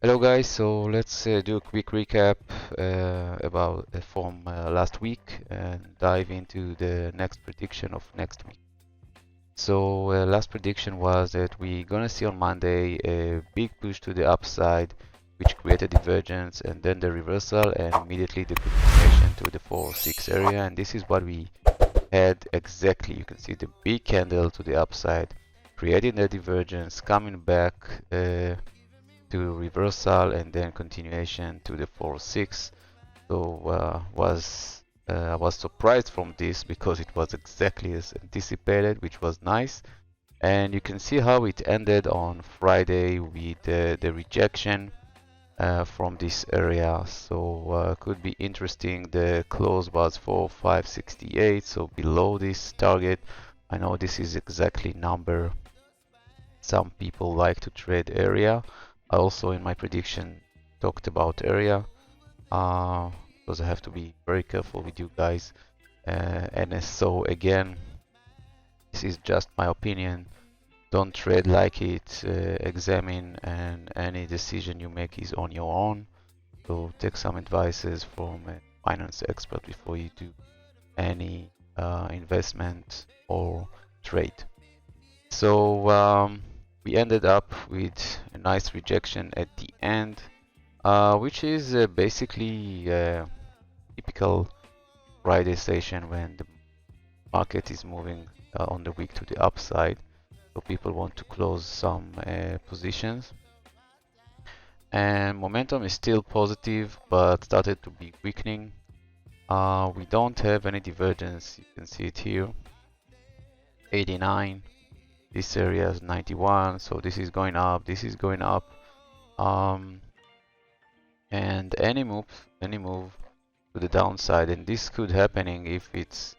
Hello guys, so let's do a quick recap about from last week and dive into the next prediction of next week. So last prediction was that we're gonna see on Monday a big push to the upside, which created divergence, and then the reversal, and immediately the continuation to the 4-6 area. And this is what we had exactly. You can see the big candle to the upside, creating the divergence, coming back to reversal and then continuation to the 4-6. So I was surprised from this because it was exactly as anticipated, which was nice. And you can see how it ended on Friday with the rejection from this area. So could be interesting. The close was 4,568, so below this target. I know this is exactly number some people like to trade area. I also in my prediction talked about area because I have to be very careful with you guys. And so again, this is just my opinion. Don't trade like it. Examine, and any decision you make is on your own. So take some advices from a finance expert before you do any investment or trade. So we ended up with a nice rejection at the end, which is basically typical Friday session when the market is moving on the week to the upside. So people want to close some positions. And momentum is still positive, but started to be weakening. We don't have any divergence. You can see it here, 89. This area is 91, so this is going up, this is going up. And any move to the downside, and this could happening if it's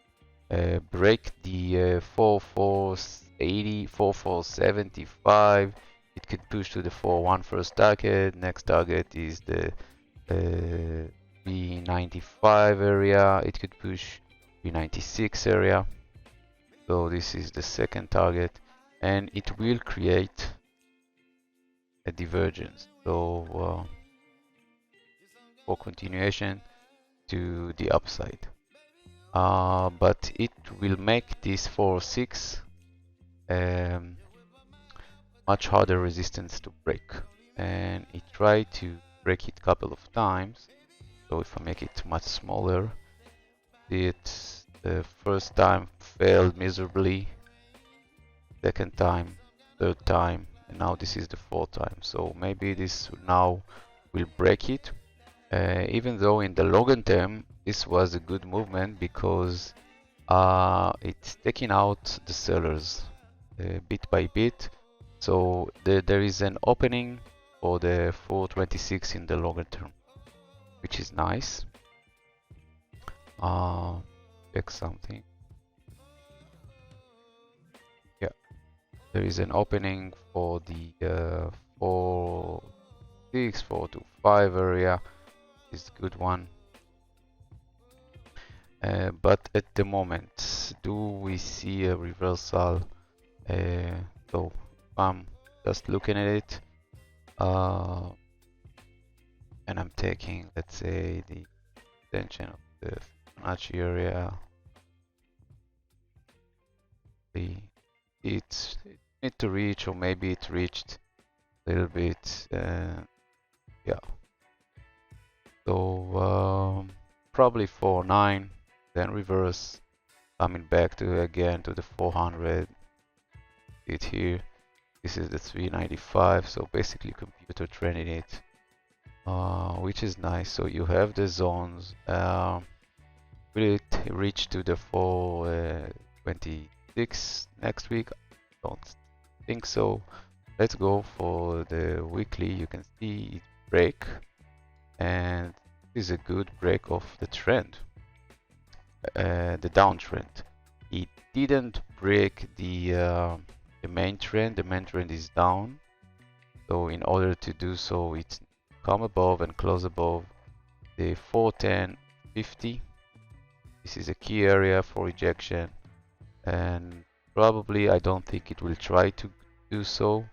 break the 4480, 4475. It could push to the 41 first target. Next target is the B95 area. It could push B96 area. So this is the second target, and it will create a divergence. So for continuation to the upside. But it will make this 4-6 much harder resistance to break, and it tried to break it a couple of times. So if I make it much smaller, it the first time failed miserably, second time, third time, and now this is the fourth time. So maybe this now will break it. Even though in the longer term this was a good movement because it's taking out the sellers bit by bit. So there is an opening for the 426 in the longer term, which is nice. Check something. Yeah, there is an opening for the 4-6, 4-5 area. Is a good one. But at the moment, do we see a reversal? So I'm just looking at it, and I'm taking, let's say, the extension of the Fibonacci area. It need to reach, or maybe it reached a little bit. Yeah. So probably 4.9, then reverse, coming back to again to the 400. It here. This is the 395. So basically, computer training it, which is nice. So you have the zones. Will it reach to the 426 next week? Don't think so. Let's go for the weekly. You can see it break, and this is a good break of the trend, the downtrend. It didn't break the main trend. The main trend is down. So in order to do so, it's come above and close above the 410.50. This is a key area for rejection, and probably I don't think it will try to do so.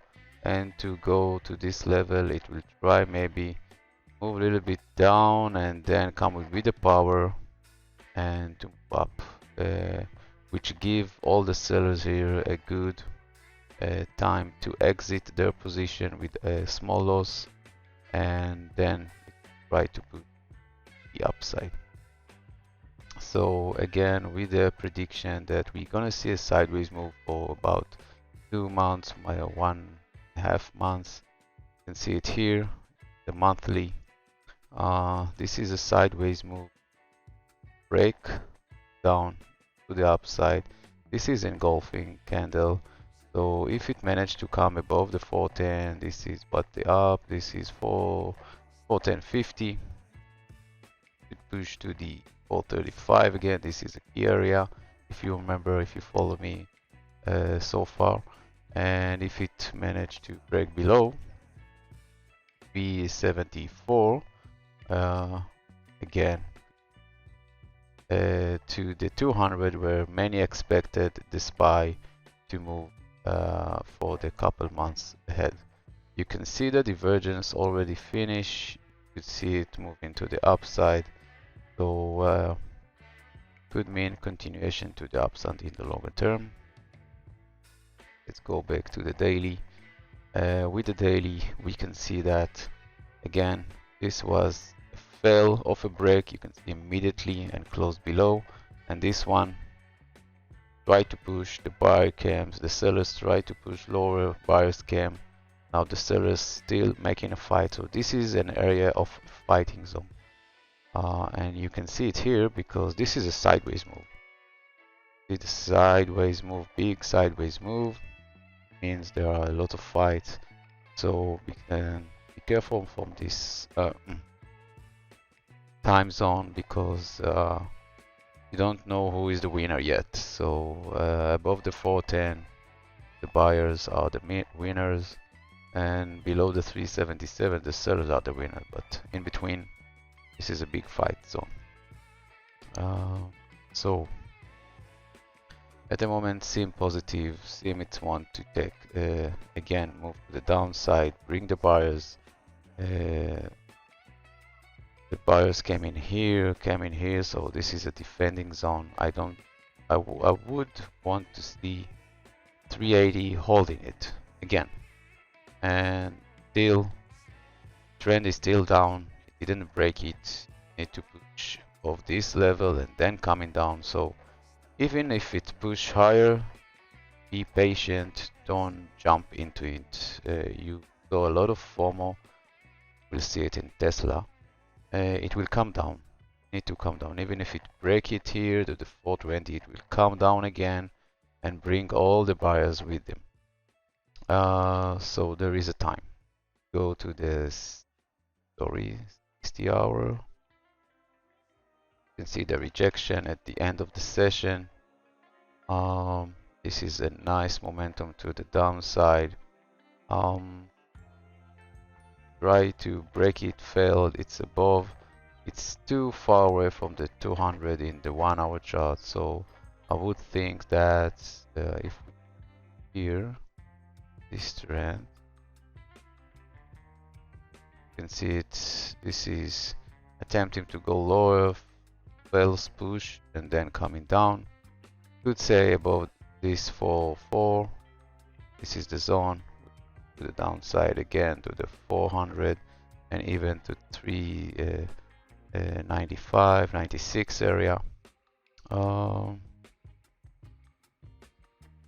and to go to this level it will try maybe move a little bit down and then come with the power and to move up, which give all the sellers here a good time to exit their position with a small loss and then try to put the upside. So again, with the prediction that we're gonna see a sideways move for about 2 months, 1.5 months. You can see it here, the monthly. This is a sideways move, break down to the upside. This is engulfing candle. So if it managed to come above the 410, this is but the up, this is 410.50. It push to the 435 again. This is a key area, if you remember, if you follow me so far. And if it managed to break below B74, again to the 200, where many expected the SPY to move for the couple months ahead. You can see the divergence already finished. You could see it moving to the upside, so could mean continuation to the upside in the longer term. Let's go back to the daily. With the daily, we can see that again this was a fail of a break. You can see immediately and close below, and this one tried to push the buyer cams. The sellers tried to push lower, buyers came. Now the sellers still making a fight. So this is an area of fighting zone, and you can see it here because this is a sideways move. It's a sideways move, big sideways move. Means there are a lot of fights, so we can be careful from this time zone because you don't know who is the winner yet. So above the 410 the buyers are the winners, and below the 377 the sellers are the winner, but in between this is a big fight zone. So at the moment, seem positive, seem it want to take, again, move to the downside, bring the buyers. The buyers came in here, so this is a defending zone. I would want to see 380 holding it again. And still, trend is still down, it didn't break it, need to push of this level and then coming down. So even if it push higher, be patient, don't jump into it. You saw a lot of FOMO, we'll see it in Tesla. It will come down, need to come down. Even if it break it here to the 420, it will come down again and bring all the buyers with them. So there is a time. Go to the 60 hour. You can see the rejection at the end of the session. This is a nice momentum to the downside. Try to break it, failed, it's above. It's too far away from the 200 in the 1 hour chart, so I would think that if we here this trend, you can see it, this is attempting to go lower, fails push and then coming down. Could say above this 404, this is the zone, to the downside again to the 400 and even to 395, 96 area. We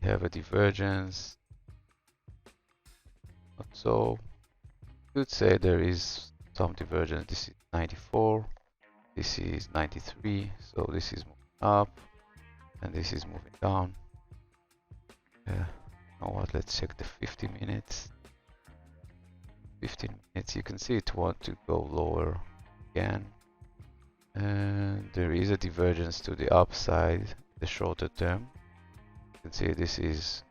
have a divergence, so could say there is some divergence. This is 94, this is 93, so this is moving up and this is moving down. You know what, let's check the 50 minutes. 15 minutes, you can see it want to go lower again, and there is a divergence to the upside, the shorter term. You can see this is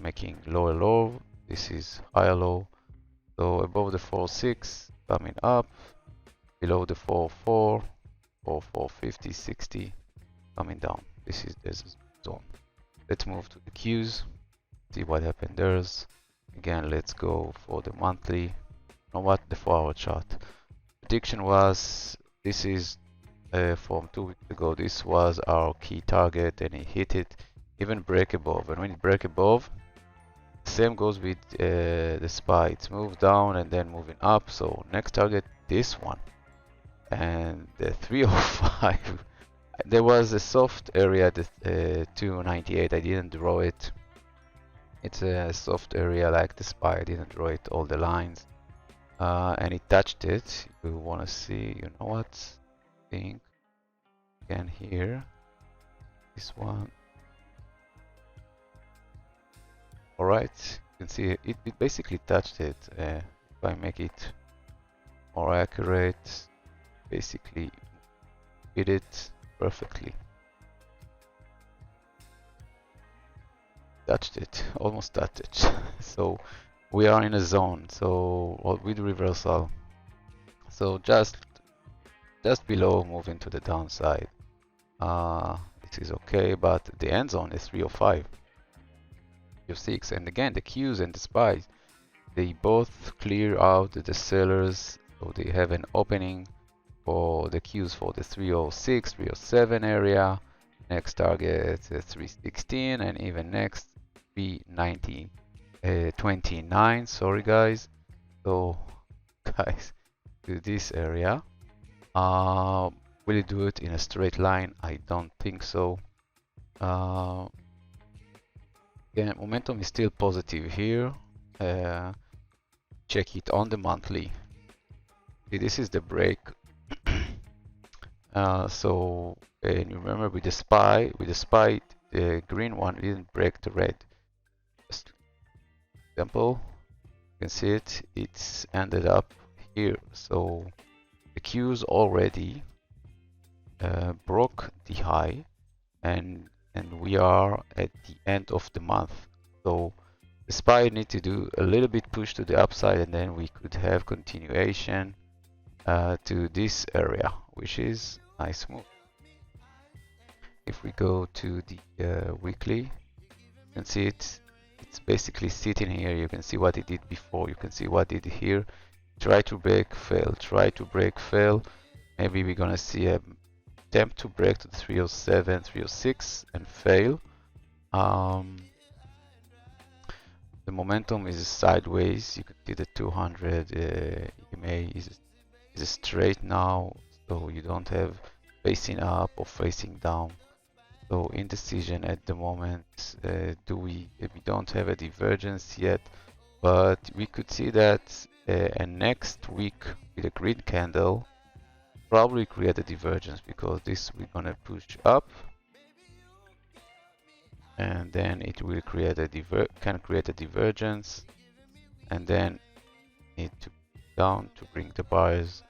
making lower low, this is higher low, so above the 4.6 coming up, below the 4.4 or 4.50, 60 coming down. This is the zone. Let's move to the Qs, see what happened there. Again, let's go for the monthly. You know what? The 4-hour chart. Prediction was, this is from 2 weeks ago. This was our key target, and it hit it, even break above. And when it break above, same goes with the SPY. It's moved down and then moving up. So next target, this one, and the 305. There was a soft area at 298. I didn't draw it. It's a soft area like the SPY. I didn't draw it all the lines, and it touched it. You want to see? You know what? Think again here. This one. All right. You can see it basically touched it. If I make it more accurate, basically hit it perfectly. Touched it, almost touched it. So we are in a zone. So with reversal. So just below, moving to the downside. This is okay, but the end zone is 305. 306, and again the Qs and the SPYs, they both clear out the sellers, so they have an opening for the Qs for the 306, 307 area, next target 316, and even next 390, 29. Sorry guys. So guys, to this area. Will it do it in a straight line? I don't think so. Again, momentum is still positive here. Check it on the monthly. See, this is the break. So, and you remember with the SPY, the green one didn't break the red. Just example, you can see it. It's ended up here. So the Qs already broke the high, and we are at the end of the month. So the SPY need to do a little bit push to the upside, and then we could have continuation to this area, which is nice move. If we go to the weekly, you can see it's basically sitting here. You can see what it did before. You can see what it did here. Try to break, fail. Try to break, fail. Maybe we're gonna see a attempt to break to the 307, 306 and fail. The momentum is sideways. You can see the 200 EMA is straight now, so you don't have facing up or facing down. So indecision at the moment. We don't have a divergence yet, but we could see that and next week with a green candle probably create a divergence, because this we're gonna push up, and then it will create a divergence, and then need to down to bring the buyers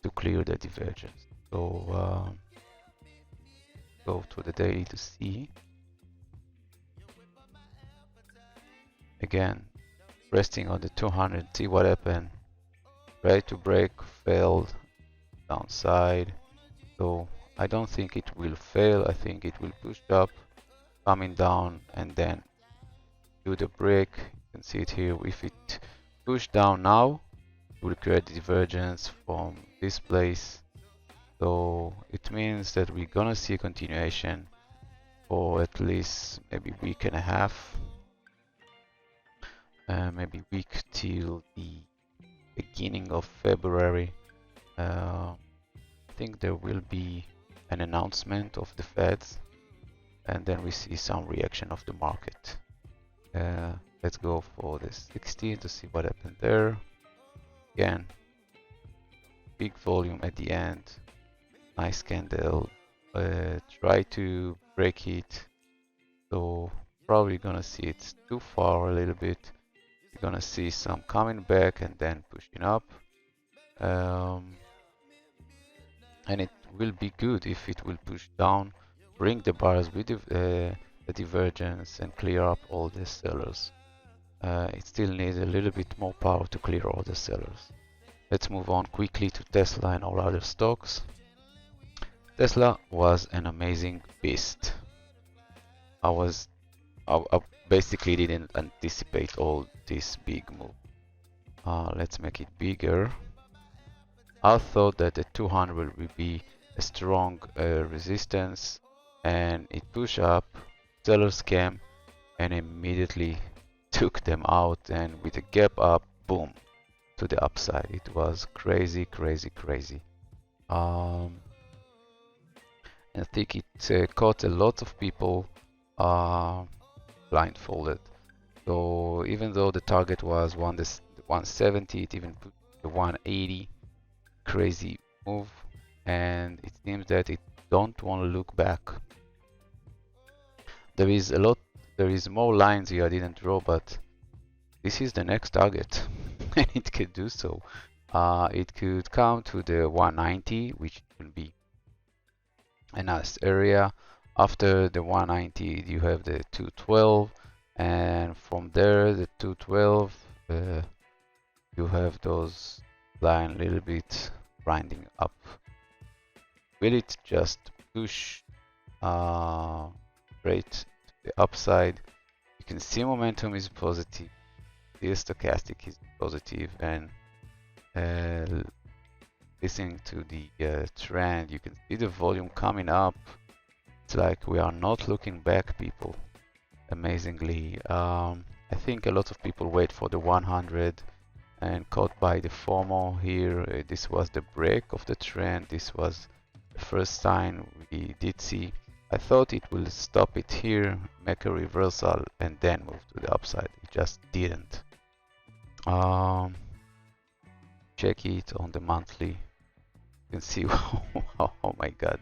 to clear the divergence. So go to the daily to see. Again, resting on the 200, see what happened. Try to break, failed, downside. So I don't think it will fail. I think it will push up, coming down, and then do the break. You can see it here. If it push down now, it will create divergence from this place. So it means that we're gonna see a continuation for at least maybe week and a half, maybe week till the beginning of February. I think there will be an announcement of the Feds, and then we see some reaction of the market. Let's go for the 16 to see what happened there. Again, big volume at the end, nice candle. Try to break it. So probably gonna see it's too far a little bit. You're gonna see some coming back and then pushing up. And it will be good if it will push down, bring the buyers with the divergence and clear up all the sellers. It still needs a little bit more power to clear all the sellers. Let's move on quickly to Tesla and all other stocks. Tesla was an amazing beast. basically didn't anticipate all this big move. Let's make it bigger. I thought that the 200 will be a strong resistance, and it pushed up, sellers came and immediately took them out, and with a gap up, boom, to the upside. It was crazy, crazy, crazy. I think it caught a lot of people blindfolded. So even though the target was 170, it even put the 180. Crazy move, and it seems that it don't want to look back. There is more lines here I didn't draw, but this is the next target, and it could do so. It could come to the 190, which will be a nice area. After the 190, you have the 212, and from there, the 212, you have those line a little bit grinding up. Will it just push straight to the upside? You can see momentum is positive, the stochastic is positive, and listening to the trend, you can see the volume coming up. It's like we are not looking back, people. Amazingly, I think a lot of people wait for the 100 and caught by the FOMO here. This was the break of the trend. This was the first sign we did see. I thought it will stop it here, make a reversal, and then move to the upside. It just didn't. Check it on the monthly. You can see, oh my god.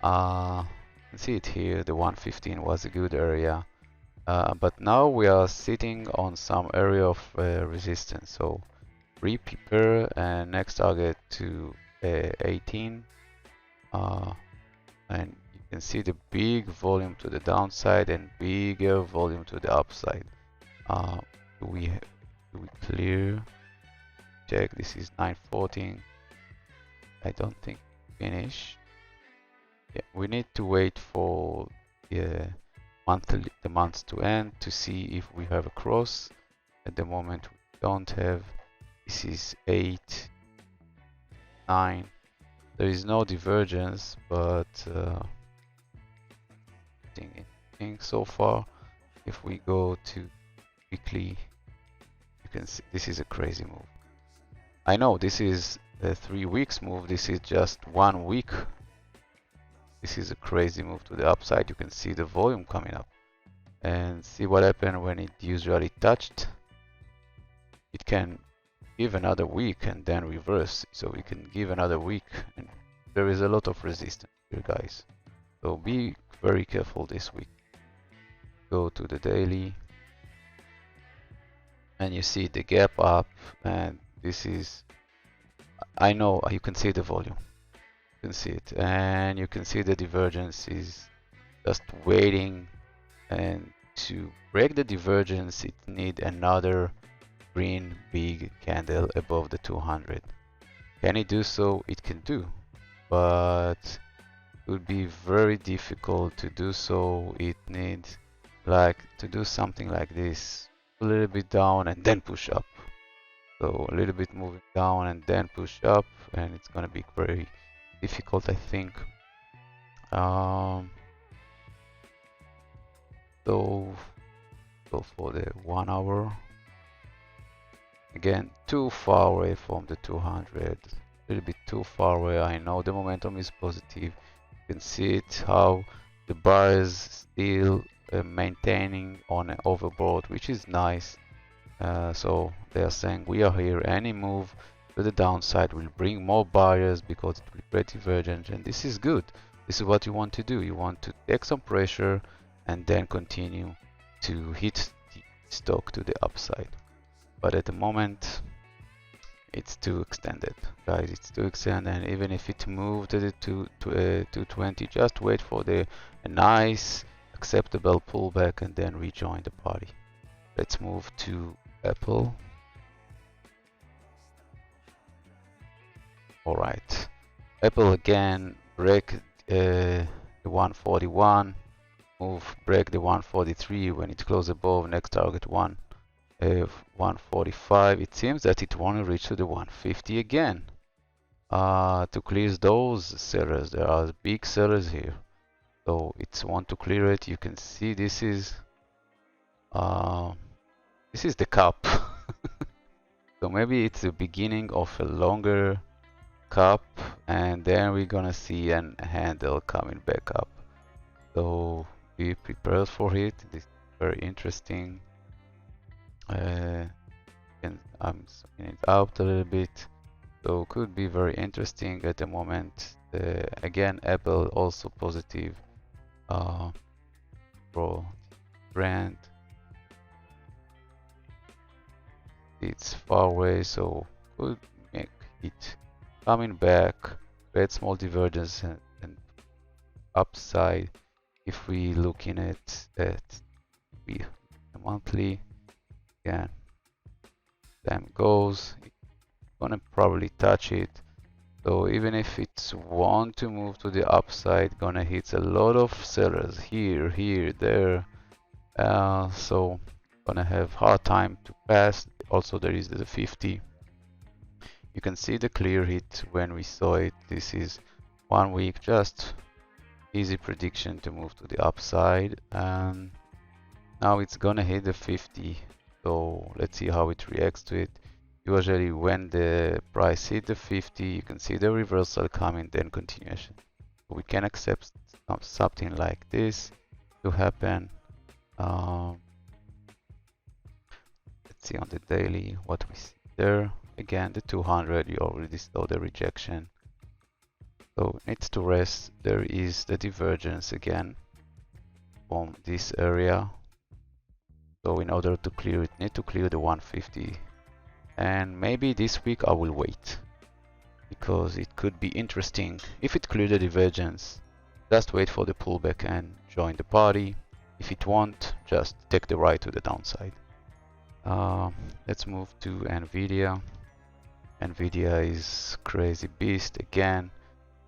You can see it here. The 115 was a good area. But now we are sitting on some area of resistance, so prepare and next target to 18, and you can see the big volume to the downside and bigger volume to the upside. Do we clear? Check. This is 914. I don't think finish. Yeah, we need to wait for the months to end to see if we have a cross. At the moment we don't have. This is 8, 9. There is no divergence, but think so far. If we go to weekly, you can see this is a crazy move. I know this is a 3 weeks move. This is just 1 week. This is a crazy move to the upside. You can see the volume coming up, and see what happened when it usually touched. It can give another week and then reverse, so we can give another week, and there is a lot of resistance here, guys, so be very careful this week. Go to the daily, and you see the gap up, and this is, I know you can see the volume, you can see it, and you can see the divergence is just waiting, and to break the divergence it need another green big candle above the 200. Can it do so? It can do, but it would be very difficult to do so. It needs like to do something like this, a little bit down and then push up. So a little bit moving down and then push up, and it's gonna be very difficult, I think. So go for the 1 hour. Again, too far away from the 200, a little bit too far away. I know the momentum is positive. You can see it how the bar is still maintaining on an overbought, which is nice. So they are saying we are here. Any move to the downside will bring more buyers because it will create divergence, and this is good. This is what you want to do. You want to take some pressure and then continue to hit the stock to the upside. But at the moment it's too extended, guys. It's too extended, and even if it moved to the 220, just wait for a nice acceptable pullback and then rejoin the party. Let's move to Apple. Alright, Apple again break the 141, break the 143 when it closes above next target 145. It seems that it want to reach to the 150 again. To clear those sellers, there are big sellers here, so it's want to clear it. You can see this is the cup. So maybe it's the beginning of a longer cup, and then we're gonna see a handle coming back up. So be prepared for it. This is very interesting. And I'm zooming it out a little bit. So could be very interesting at the moment. Again, Apple also positive for brand. It's far away, so could make it coming back, create small divergence and upside. If we looking at the monthly, again, time goes, it's gonna probably touch it. So even if it's want to move to the upside, gonna hit a lot of sellers here, there. So gonna have hard time to pass. Also there is the 50. You can see the clear hit when we saw it. This is 1 week, just easy prediction to move to the upside, and now it's gonna hit the 50. So let's see how it reacts to it. Usually when the price hit the 50, you can see the reversal coming, then continuation. We can accept something like this to happen. Let's see on the daily what we see there. Again, the 200, you already saw the rejection. So needs to rest. There is the divergence again from this area. So in order to clear it, need to clear the 150. And maybe this week I will wait, because it could be interesting. If it clears the divergence, just wait for the pullback and join the party. If it won't, just take the ride to the downside. Let's move to NVDA. NVDA is crazy beast again.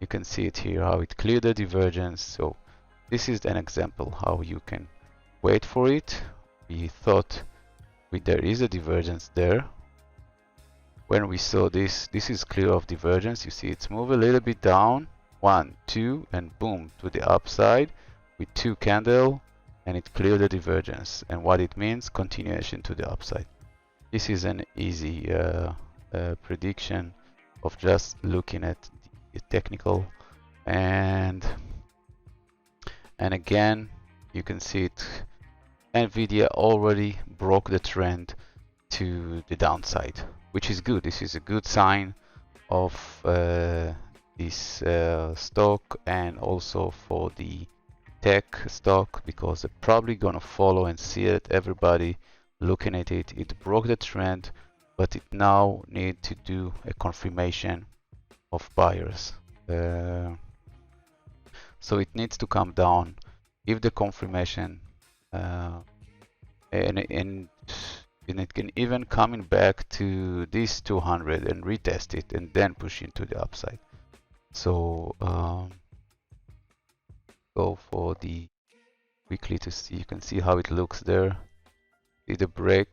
You can see it here how it cleared the divergence. So this is an example how you can wait for it. We thought there is a divergence there. When we saw this is clear of divergence. You see it's move a little bit down, 1, 2, and boom to the upside with 2 candle, and it cleared the divergence. And what it means, continuation to the upside. This is an easy prediction of just looking at the technical, and again you can see it. NVIDIA already broke the trend to the downside, which is good. This is a good sign of this stock, and also for the tech stock, because they're probably gonna follow and see it. Everybody looking at it. It broke the trend, but it now need to do a confirmation of buyers. So it needs to come down. If the confirmation and it can even coming back to this 200 and retest it and then push into the upside. So go for the weekly to see. You can see how it looks there. See the break.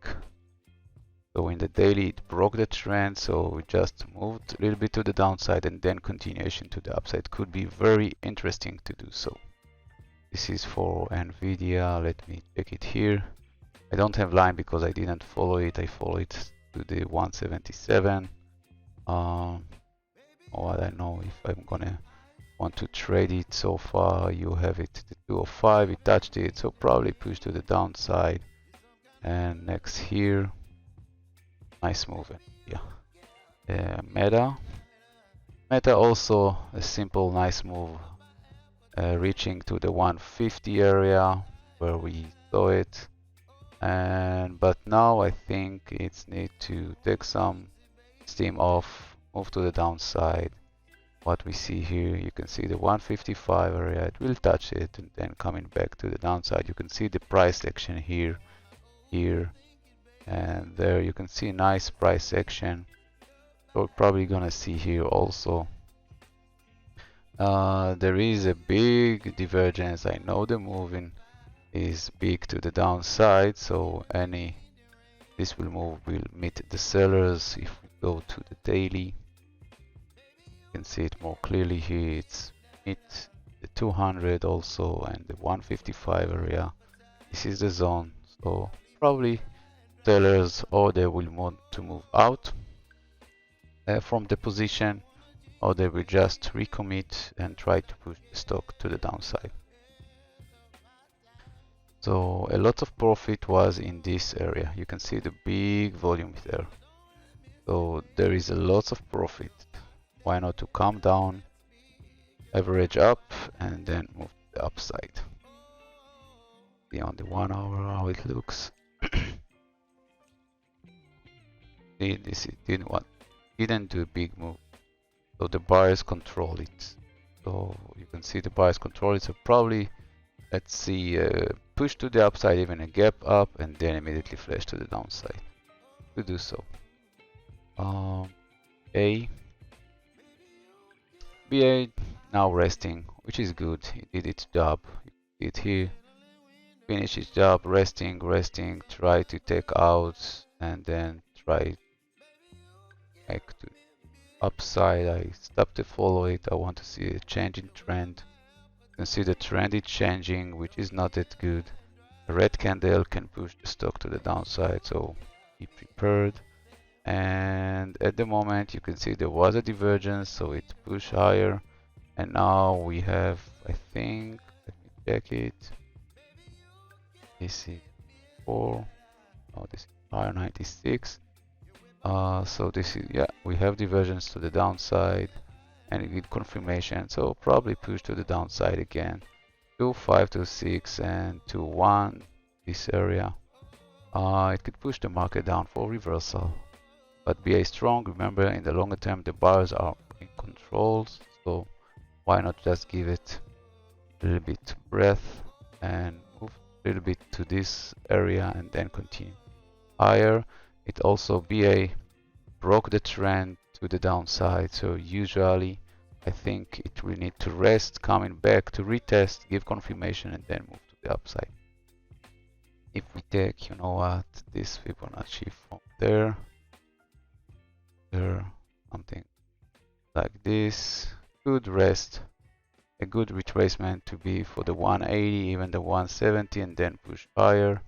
So in the daily it broke the trend, so we just moved a little bit to the downside and then continuation to the upside. Could be very interesting to do so. This is for NVIDIA. Let me check it here. I don't have line because I didn't follow it. I follow it to the 177. Or I don't know if I'm gonna want to trade it. So far you have it to 205. It touched it, so probably push to the downside. And next here, nice move. Yeah. Meta also a simple nice move, reaching to the 150 area where we saw it. But now I think it's need to take some steam off, move to the downside. What we see here, you can see the 155 area, it will touch it and then coming back to the downside. You can see the price action here, and there. You can see nice price action. So we're probably gonna see here also. There is a big divergence. I know the moving is big to the downside, so this will meet the sellers. If we go to the daily, you can see it more clearly here. It's meet the 200 also and the 155 area. This is the zone, so probably sellers, or they will want to move out from the position, or they will just recommit and try to push the stock to the downside. So a lot of profit was in this area. You can see the big volume there. So there is a lot of profit. Why not to come down, average up, and then move to the upside. See on the 1 hour how it looks. See, this didn't do a big move. So the buyers control it. So you can see the buyers control it. So probably, let's see, push to the upside, even a gap up, and then immediately flash to the downside. To do so. BA now resting, which is good. It did its job. It here, finish its job, resting, try to take out, and then try back to upside. I stopped to follow it. I want to see a change in trend. You can see the trend is changing, which is not that good. A red candle can push the stock to the downside, so be prepared. And at the moment you can see there was a divergence, so it pushed higher, and now we have, I think, let me check it, this is 4, oh, this is higher 96, so this is, yeah, we have divergence to the downside and it did confirmation, so probably push to the downside again to 5 to 6 and to 1, this area. It could push the market down for reversal. But BA strong. Remember, in the longer term, the buyers are in control, so why not just give it a little bit breath and move a little bit to this area and then continue higher. It also, BA broke the trend to the downside, so usually I think it will need to rest, coming back to retest, give confirmation, and then move to the upside. If we take, you know what, this Fibonacci from there, something like this, good rest, a good retracement to be for the 180, even the 170, and then push higher,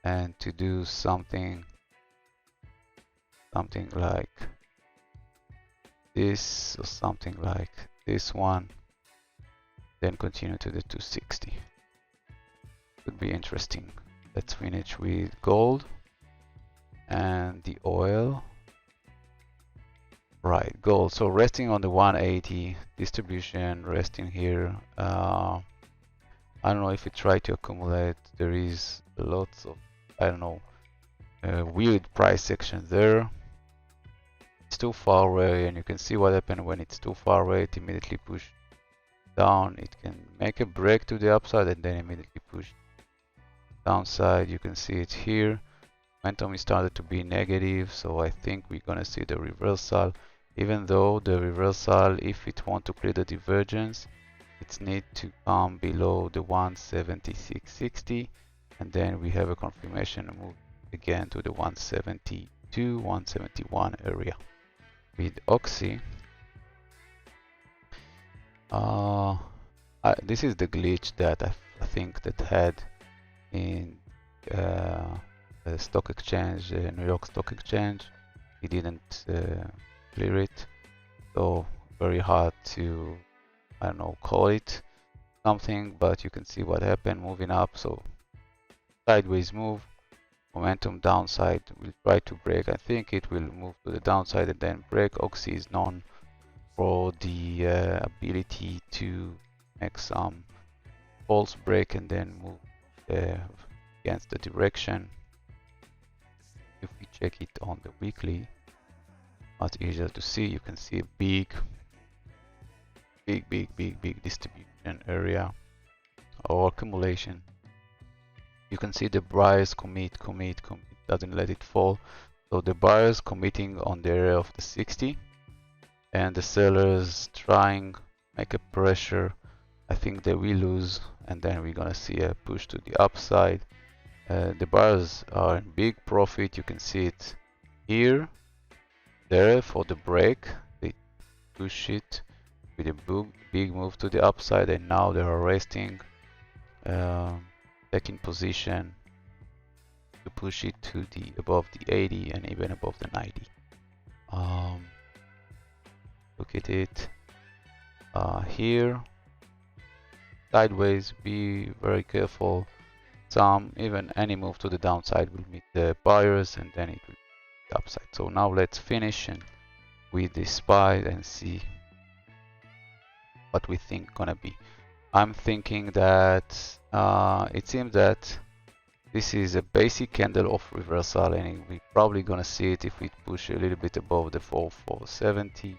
and to do something like this or something like this one, then continue to the 260. Could be interesting. Let's finish with gold and the oil. Right, gold. So resting on the 180 distribution, resting here. I don't know if we try to accumulate. There is lots of, I don't know, weird price section there. It's too far away, and you can see what happened when it's too far away. It immediately push down. It can make a break to the upside and then immediately push downside. You can see it here. Momentum is started to be negative, so I think we're gonna see the reversal. Even though the reversal, if it want to clear the divergence, it need to come below the 176.60, and then we have a confirmation and move again to the 172, 171 area. With Oxy, this is the glitch that I think that had in the stock exchange, New York Stock Exchange. He didn't clear it, so very hard to, I don't know, call it something, but you can see what happened moving up. So sideways move, momentum downside, will try to break. I think it will move to the downside and then break. Oxy is known for the ability to make some false break and then move against the direction. If we check it on the weekly, much easier to see. You can see a big distribution area or accumulation. You can see the buyers commit, doesn't let it fall. So the buyers committing on the area of the 60, and the sellers trying make a pressure. I think they will lose, and then we're gonna see a push to the upside. The buyers are in big profit. You can see it here, there for the break. They push it with a big move to the upside, and now they are resting, taking position to push it to the above the 80 and even above the 90. Look at it here, sideways. Be very careful. Even any move to the downside will meet the buyers, and then it will be the upside. So now let's finish and with the SPY and see what we think gonna be. I'm thinking that it seems that this is a basic candle of reversal, and we're probably gonna see it if we push a little bit above the 4470.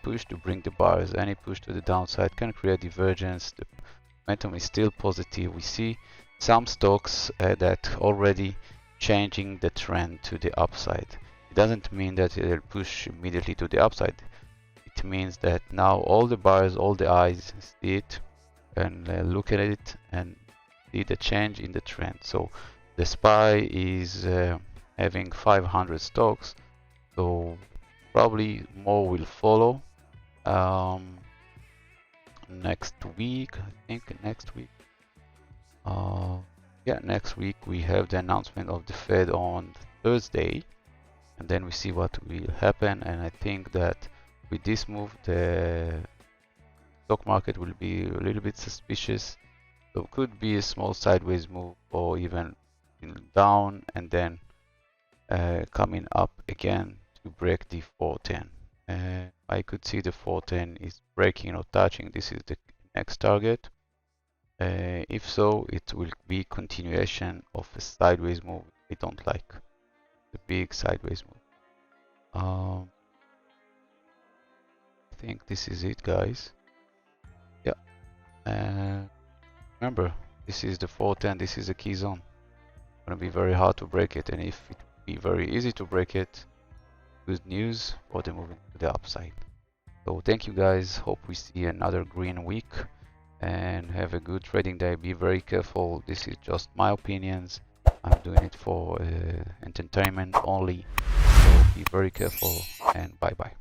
Push to bring the buyers. Any push to the downside can create divergence. The momentum is still positive. We see some stocks that already changing the trend to the upside. It doesn't mean that they'll push immediately to the upside. It means that now all the buyers, all the eyes see it and look at it and see the change in the trend. So the SPY is having 500 stocks, so probably more will follow next week. I think next week. Yeah, next week we have the announcement of the Fed on Thursday, and then we see what will happen. And I think that with this move, the stock market will be a little bit suspicious. So it could be a small sideways move, or even down and then coming up again to break the 410. I could see the 410 is breaking or touching. This is the next target. If so, it will be continuation of a sideways move. I don't like the big sideways move. I think this is it, guys. Yeah. Remember, this is the 410. This is a key zone. It's gonna be very hard to break it, and if it would be very easy to break it, good news for the moving to the upside. So thank you guys. Hope we see another green week, and have a good trading day. Be very careful. This is just my opinions. I'm doing it for entertainment only. So be very careful, and bye bye.